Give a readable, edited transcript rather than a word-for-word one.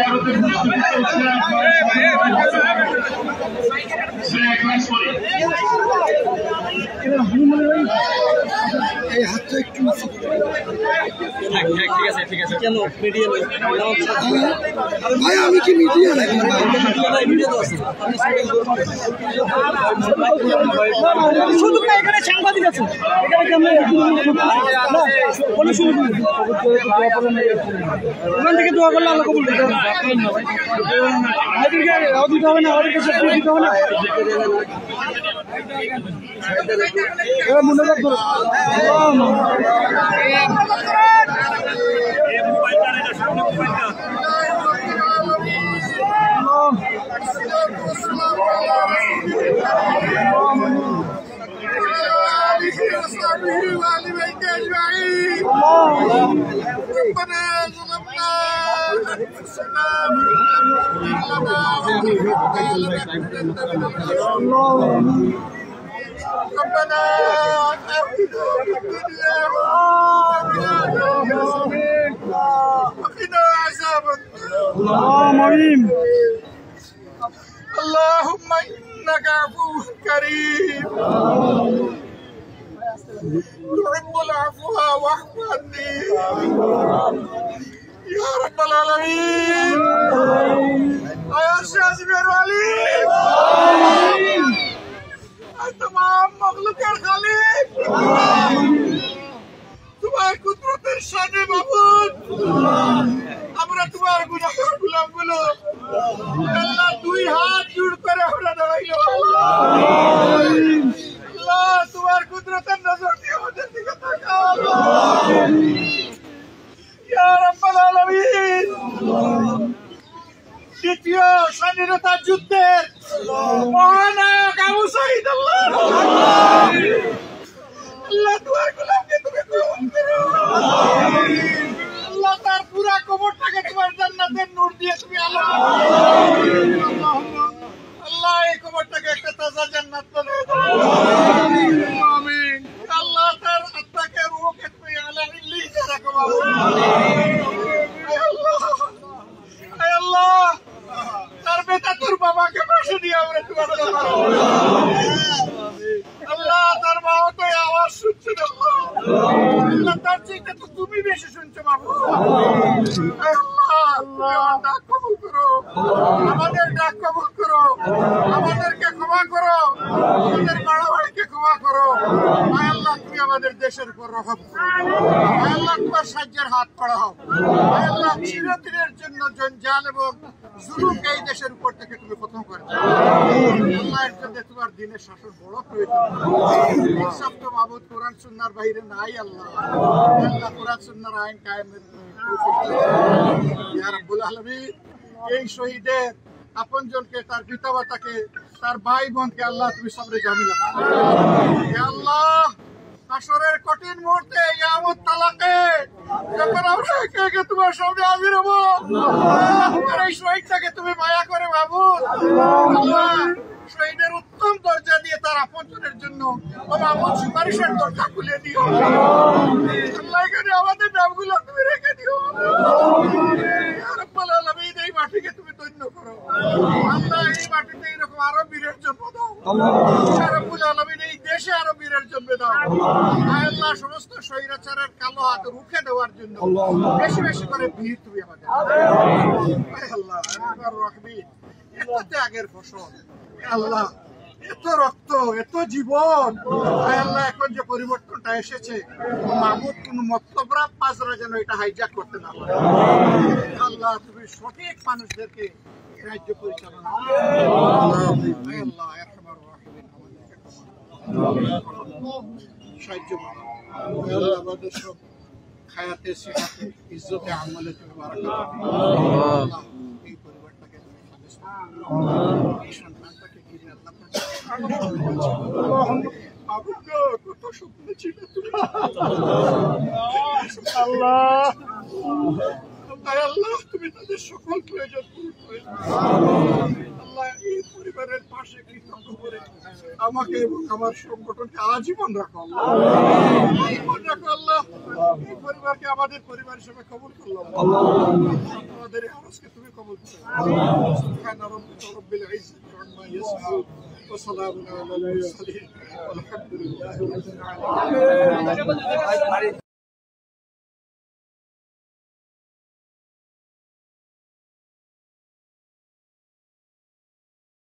জিয়ারতের প্রস্তুতি চলছে ক্লাস করে এই হাতটা একটু ঠিক আছে কেন মিডিয়া ভাই আমি কি মিডিয়া নাকি শুধু না এখানে সাংবাদিক আছে এখানে কেমন ওখান থেকে দোয়া করলে আল্লাহ কবুল করবে দিতে হবে না আমাদের কাছে দিতে হবে না মনে রাখবো ربنا وقنا عذاب اللهم اللهم انك عفو كريم تحب العفو واعف عني يا رب العالمين يا شاذ العليم तमाम मखलूकेर खालिक तुम्हार कुदरतेर शाने माबूद আমরা তোমার গুনাহগার গোলামগুলো আল্লাহ দুই হাত জোড় করে আমরা দাঁড়াইলো আল্লাহ তোমার কুদরতের নজর দিয়ে আমাদের দিকে তাকাও ইয়া রাব্বাল আলামিন দ্বিতীয় স্বাধীনতা যুদ্ধের মহানায়ক আবু সাঈদ আল্লাহ তোমার গোলামকে তুমি কবুল করো আল্লাহ তার পুরা কবরটাকে তোমার জান্নাতের নূর দিয়ে তুমি আলো আল্লাহ এই কবরটাকে একটা তাজা জান্নাত বানিয়ে দাও আমিন আল্লাহ তার আত্মাকে রূহকে তুমি আলা ইল্লিয়ে রাখো আল্লাহ তার বেটা তোর বাবাকে পাশে দিয়ে আমরা তোমার আল্লাহ তার বাবা তো আওয়াজ শুনছে না আল্লাহ তার চেয়ে তো তুমি বেশি শুনছো বাবু আল্লাহ ডাক কবুল করো আমাদের ডাক কবুল করো আমাদেরকে ক্ষমা করো আমাদের বাড়াবাড়িকে ক্ষমা করো আল্লাহ তুমি আমাদের দেশের উপর রহম আল্লাহ তোমার সাহায্যের হাত বাড়াও আল্লাহ চিরদিনের জন্য জঞ্জাল এবং জুলুমকে এই দেশের উপর থেকে তুমি খতম করে দাও আল্লাহ এর জন্য তোমার দিনের শাসন বড় প্রয়োজন সব তো মাবুদ কোরআন সুন্নাহর বাইরে নাই আল্লাহ আল্লাহ কোরআন সুন্নাহর আইন কায়েমের ইয়া রাব্বুল আলামিন এই শহীদের আপনজনকে তার পিতামাতাকে তার ভাই বোনকে আল্লাহ তুমি সবরে জামিলা হে আল্লাহ হাসরের কঠিন মুহূর্তে ইয়ামত তালাকে যখন আমরা একে একে তোমার সামনে হাজির হবো এই শহীদটাকে তুমি মায়া করে মাবুদ আল্লাহ শহীদের উত্তম দরজা দিয়ে তার আপনজনের জন্য ও মাবুদ সুপারিশের দরজা খুলে দিও আল্লাহ এখানে আমাদের নামগুলো তুমি রেখে দিও ইয়া রাব্বাল আলামিন এই মাটিকে তুমি ধন্য করো আল্লাহ এই মাটিতে এরকম আরো বীরের জন্ম দাও ইয়া রাব্বুল আলামিন এই দেশে আরো বীরের জন্ম দাও আল্লাহ সমস্ত স্বৈরাচারের কালো হাত রুখে দেওয়ার জন্য বেশি বেশি করে ভিড় তুমি আমাদের আল্লাহ আকবার রহমিন এত ত্যাগের ফসল আল্লাহ এত রক্ত এত জীবন আল্লাহ এখন যে পরিবর্তনটা এসেছে মাহমুদ কোন মতলবরা পাজরা যেন এটা হাইজ্যাক করতে না পারে আল্লাহ তুমি সঠিক মানুষদেরকে রাজ্য পরিচালনা আল্লাহ আরহামার রাহিমিন সাহায্য করো আল্লাহ আমাদের সব খায়াতে সিহাতে ইজ্জতে আমলে তুমি বারাকাত আল্লাহ এই পরিবারটাকে তুমি এই সন্তানটাকে ঘিরে আল্লাহ কত স্বপ্ন ছিল আল্লাহ তাই আল্লাহ তুমি তাদের সকল প্রয়োজন পূরণ করে দাও। আল্লাহ এই পরিবারের পাশে কৃতজ্ঞ করে আমাকে এবং আমার সংগঠনকে আজীবন রাখো আল্লাহ, আজীবন রাখো আল্লাহ। এই পরিবারকে আমাদের পরিবার হিসেবে কবুল করলাম, আমাদের এই আওয়াজকে তুমি কবুল করো। সুবহানা রাব্বিকা রাব্বিল ইজ্জাতি আম্মা ইয়াসিফুন ওয়া সালামুন আলাল মুরসালিন ওয়ালহামদুলিল্লাহি রাব্বিল আলামিন।